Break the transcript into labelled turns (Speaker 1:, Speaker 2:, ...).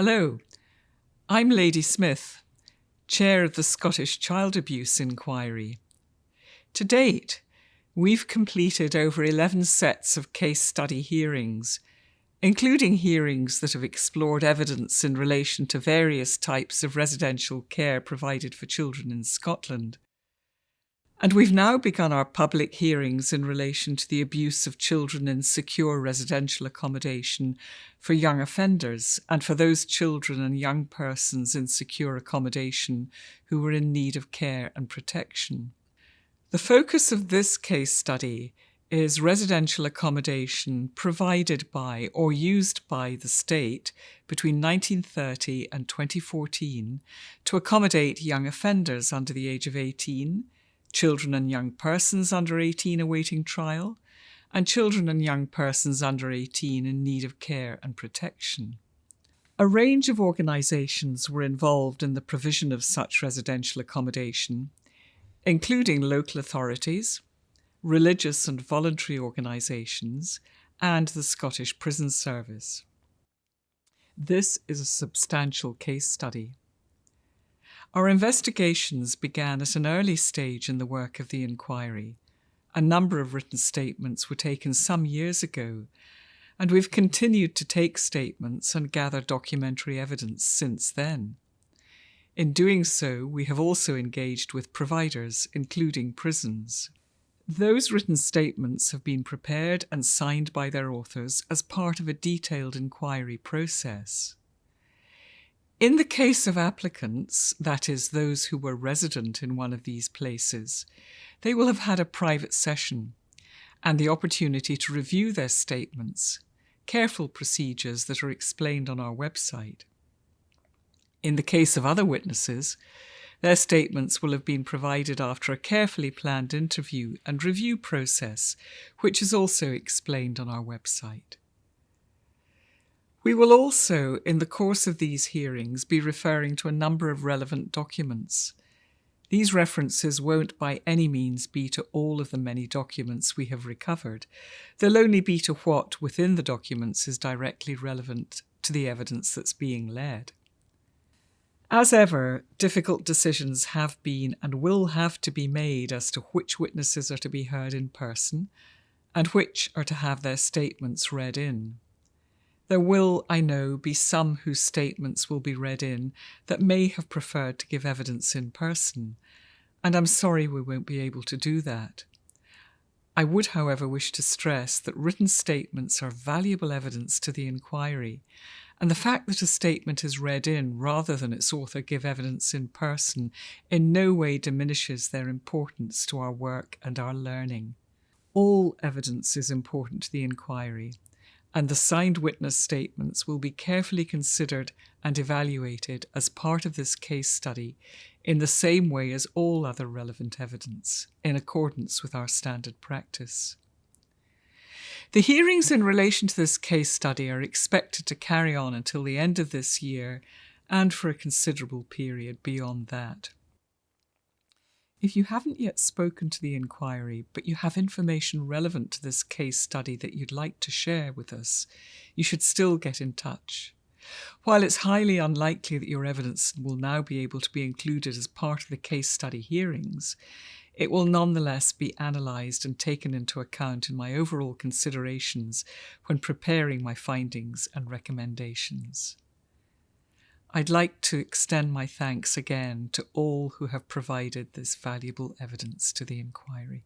Speaker 1: Hello, I'm Lady Smith, Chair of the Scottish Child Abuse Inquiry. To date, we've completed over 11 sets of case study hearings, including hearings that have explored evidence in relation to various types of residential care provided for children in Scotland. And we've now begun our public hearings in relation to the abuse of children in secure residential accommodation for young offenders and for those children and young persons in secure accommodation who were in need of care and protection. The focus of this case study is residential accommodation provided by or used by the state between 1930 and 2014 to accommodate young offenders under the age of 18, children and young persons under 18 awaiting trial, and children and young persons under 18 in need of care and protection. A range of organisations were involved in the provision of such residential accommodation, including local authorities, religious and voluntary organisations, and the Scottish Prison Service. This is a substantial case study. Our investigations began at an early stage in the work of the inquiry. A number of written statements were taken some years ago, and we've continued to take statements and gather documentary evidence since then. In doing so, we have also engaged with providers, including prisons. Those written statements have been prepared and signed by their authors as part of a detailed inquiry process. In the case of applicants, that is, those who were resident in one of these places, they will have had a private session and the opportunity to review their statements, careful procedures that are explained on our website. In the case of other witnesses, their statements will have been provided after a carefully planned interview and review process, which is also explained on our website. We will also, in the course of these hearings, be referring to a number of relevant documents. These references won't by any means be to all of the many documents we have recovered. They'll only be to what within the documents is directly relevant to the evidence that's being led. As ever, difficult decisions have been and will have to be made as to which witnesses are to be heard in person and which are to have their statements read in. There will, I know, be some whose statements will be read in that may have preferred to give evidence in person, and I'm sorry we won't be able to do that. I would, however, wish to stress that written statements are valuable evidence to the inquiry, and the fact that a statement is read in rather than its author give evidence in person in no way diminishes their importance to our work and our learning. All evidence is important to the inquiry, and the signed witness statements will be carefully considered and evaluated as part of this case study in the same way as all other relevant evidence, in accordance with our standard practice. The hearings in relation to this case study are expected to carry on until the end of this year and for a considerable period beyond that. If you haven't yet spoken to the inquiry, but you have information relevant to this case study that you'd like to share with us, you should still get in touch. While it's highly unlikely that your evidence will now be able to be included as part of the case study hearings, it will nonetheless be analysed and taken into account in my overall considerations when preparing my findings and recommendations. I'd like to extend my thanks again to all who have provided this valuable evidence to the inquiry.